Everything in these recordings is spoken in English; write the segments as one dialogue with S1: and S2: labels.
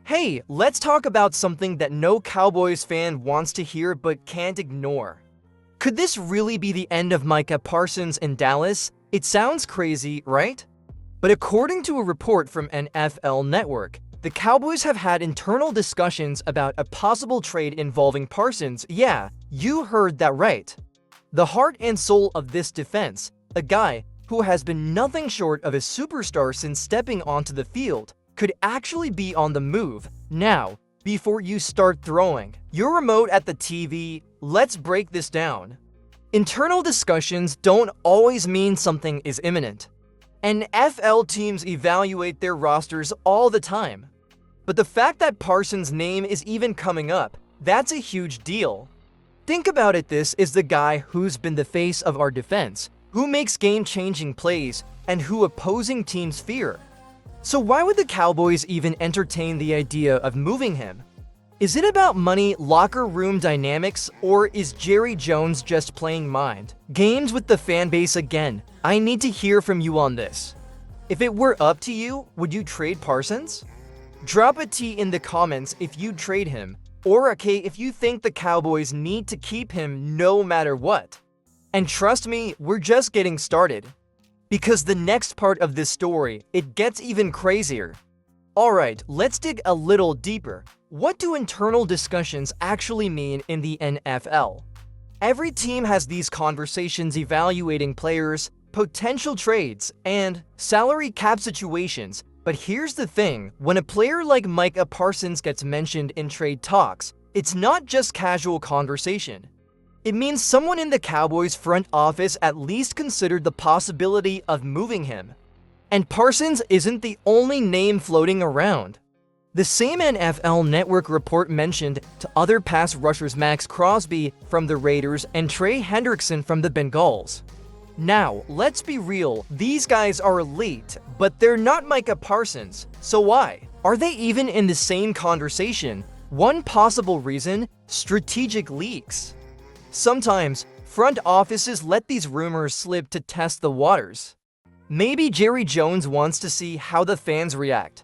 S1: Hey, let's talk about something that no Cowboys fan wants to hear but can't ignore. Could this really be the end of Micah Parsons in Dallas? It sounds crazy, right? But according to a report from NFL Network, the Cowboys have had internal discussions about a possible trade involving Parsons. Yeah, you heard that right. The heart and soul of this defense, a guy who has been nothing short of a superstar since stepping onto the field, could actually be on the move. Now, before you start throwing your remote at the TV, let's break this down. Internal discussions don't always mean something is imminent. NFL teams evaluate their rosters all the time. But the fact that Parsons' name is even coming up, that's a huge deal. Think about it, this is the guy who's been the face of our defense, who makes game-changing plays, and who opposing teams fear. So why would the Cowboys even entertain the idea of moving him? Is it about money, locker room dynamics, or is Jerry Jones just playing mind games with the fan base again? I need to hear from you on this. If it were up to you, would you trade Parsons? Drop a T in the comments if you'd trade him, or a K if you think the Cowboys need to keep him no matter what. And trust me, we're just getting started. Because the next part of this story, it gets even crazier. Alright, let's dig a little deeper. What do internal discussions actually mean in the NFL? Every team has these conversations evaluating players, potential trades, and salary cap situations. But here's the thing, when a player like Micah Parsons gets mentioned in trade talks, it's not just casual conversation. It means someone in the Cowboys front office at least considered the possibility of moving him. And Parsons isn't the only name floating around. The same NFL Network report mentioned to other pass rushers Max Crosby from the Raiders and Trey Hendrickson from the Bengals. Now, let's be real, these guys are elite, but they're not Micah Parsons. So why? Are they even in the same conversation? One possible reason: strategic leaks. Sometimes, front offices let these rumors slip to test the waters. Maybe Jerry Jones wants to see how the fans react.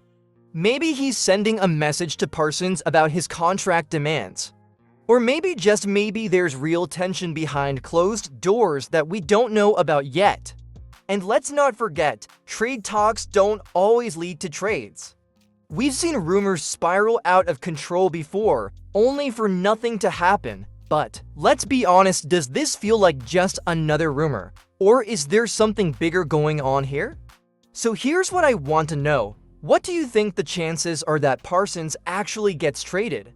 S1: Maybe he's sending a message to Parsons about his contract demands. Or maybe, just maybe, there's real tension behind closed doors that we don't know about yet. And let's not forget, trade talks don't always lead to trades. We've seen rumors spiral out of control before, only for nothing to happen. But let's be honest, does this feel like just another rumor? Or is there something bigger going on here? So here's what I want to know. What do you think the chances are that Parsons actually gets traded?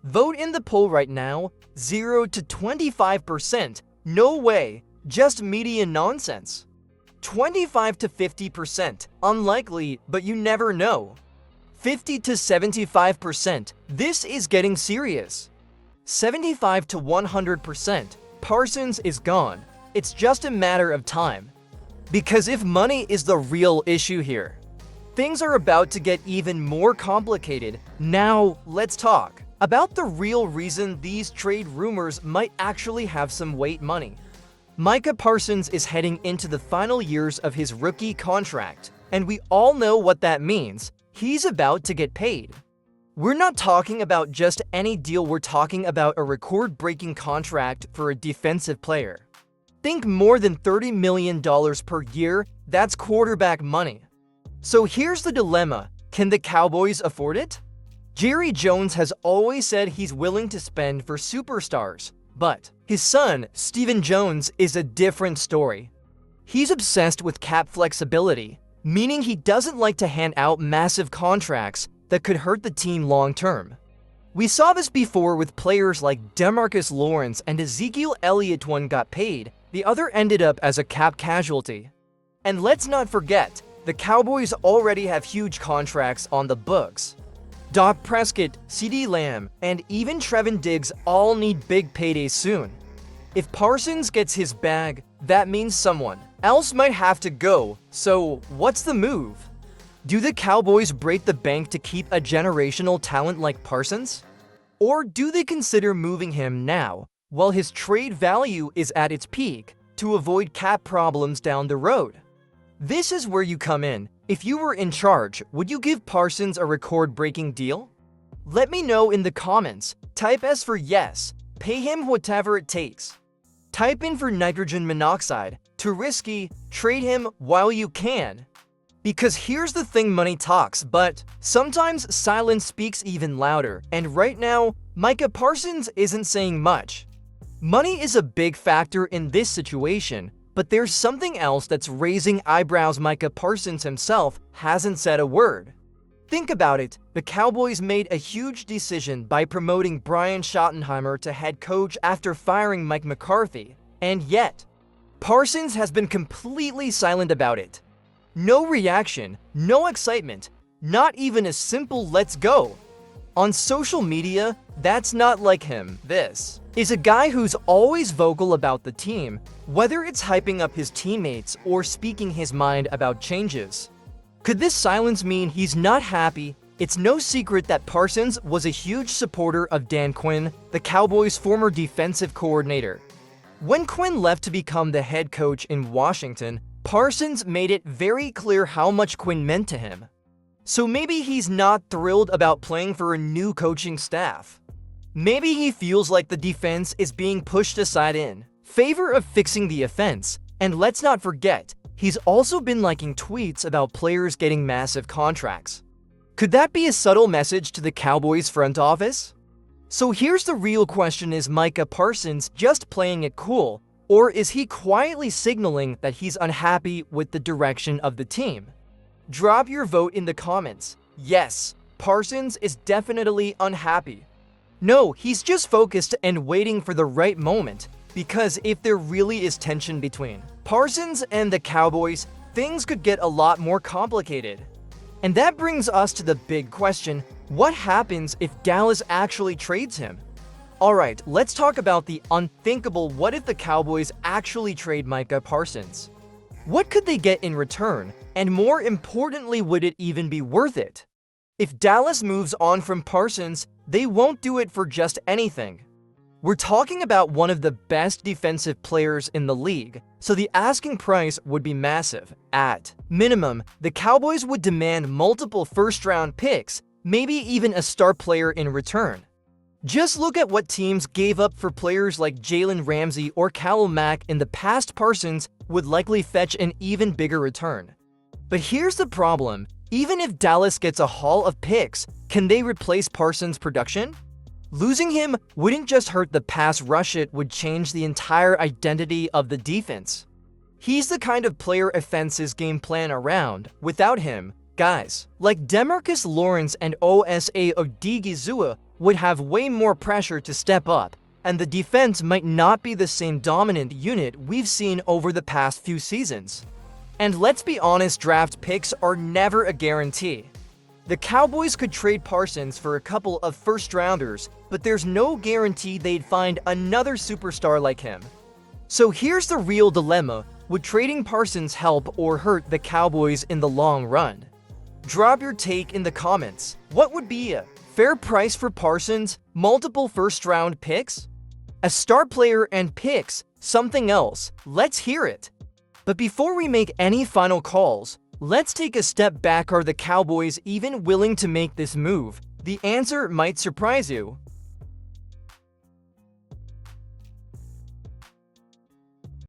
S1: Vote in the poll right now. 0 to 25%. No way. Just media nonsense. 25 to 50%. Unlikely, but you never know. 50 to 75%. This is getting serious. 75 to 100%. Parsons is gone. It's just a matter of time. Because if money is the real issue here, things are about to get even more complicated. Now, let's talk about the real reason these trade rumors might actually have some weight: money. Micah Parsons is heading into the final years of his rookie contract, and we all know what that means. He's about to get paid. We're not talking about just any deal, we're talking about a record-breaking contract for a defensive player. Think more than $30 million per year, that's quarterback money. So here's the dilemma: can the Cowboys afford it? Jerry Jones has always said he's willing to spend for superstars, but his son, Stephen Jones, is a different story. He's obsessed with cap flexibility, meaning he doesn't like to hand out massive contracts that could hurt the team long-term. We saw this before with players like DeMarcus Lawrence and Ezekiel Elliott. One got paid, the other ended up as a cap casualty. And let's not forget, the Cowboys already have huge contracts on the books. Dak Prescott, CeeDee Lamb, and even Trevon Diggs all need big paydays soon. If Parsons gets his bag, that means someone else might have to go. So what's the move? Do the Cowboys break the bank to keep a generational talent like Parsons? Or do they consider moving him now, while his trade value is at its peak, to avoid cap problems down the road? This is where you come in. If you were in charge, would you give Parsons a record-breaking deal? Let me know in the comments. Type S for yes, pay him whatever it takes. Type in for nitrogen monoxide, too risky, trade him while you can. Because here's the thing, money talks, but sometimes silence speaks even louder, and right now, Micah Parsons isn't saying much. Money is a big factor in this situation, but there's something else that's raising eyebrows. Micah Parsons himself hasn't said a word. Think about it, the Cowboys made a huge decision by promoting Brian Schottenheimer to head coach after firing Mike McCarthy, and yet, Parsons has been completely silent about it. No reaction, no excitement, not even a simple "let's go." On social media, that's not like him. This is a guy who's always vocal about the team, whether it's hyping up his teammates or speaking his mind about changes. Could this silence mean he's not happy? It's no secret that Parsons was a huge supporter of Dan Quinn, the Cowboys' former defensive coordinator. When Quinn left to become the head coach in Washington, Parsons made it very clear how much Quinn meant to him. So maybe he's not thrilled about playing for a new coaching staff. Maybe he feels like the defense is being pushed aside in favor of fixing the offense. And let's not forget, he's also been liking tweets about players getting massive contracts. Could that be a subtle message to the Cowboys front office? So here's the real question: is Micah Parsons just playing it cool, or is he quietly signaling that he's unhappy with the direction of the team? Drop your vote in the comments. Yes, Parsons is definitely unhappy. No, he's just focused and waiting for the right moment, because if there really is tension between Parsons and the Cowboys, things could get a lot more complicated. And that brings us to the big question: what happens if Dallas actually trades him? Alright, let's talk about the unthinkable. What if the Cowboys actually trade Micah Parsons? What could they get in return? And more importantly, would it even be worth it? If Dallas moves on from Parsons, they won't do it for just anything. We're talking about one of the best defensive players in the league, so the asking price would be massive. At minimum, the Cowboys would demand multiple first-round picks, maybe even a star player in return. Just look at what teams gave up for players like Jalen Ramsey or Khalil Mack in the past. Parsons would likely fetch an even bigger return. But here's the problem: even if Dallas gets a haul of picks, can they replace Parsons' production? Losing him wouldn't just hurt the pass rush, it would change the entire identity of the defense. He's the kind of player offenses game plan around. Without him, guys like Demarcus Lawrence and Osa Odigizua would have way more pressure to step up, and the defense might not be the same dominant unit we've seen over the past few seasons. And let's be honest, draft picks are never a guarantee. The Cowboys could trade Parsons for a couple of first-rounders, but there's no guarantee they'd find another superstar like him. So here's the real dilemma: would trading Parsons help or hurt the Cowboys in the long run? Drop your take in the comments. What would be a fair price for Parsons? Multiple first-round picks? A star player and picks? Something else? Let's hear it. But before we make any final calls, let's take a step back. Are the Cowboys even willing to make this move? The answer might surprise you.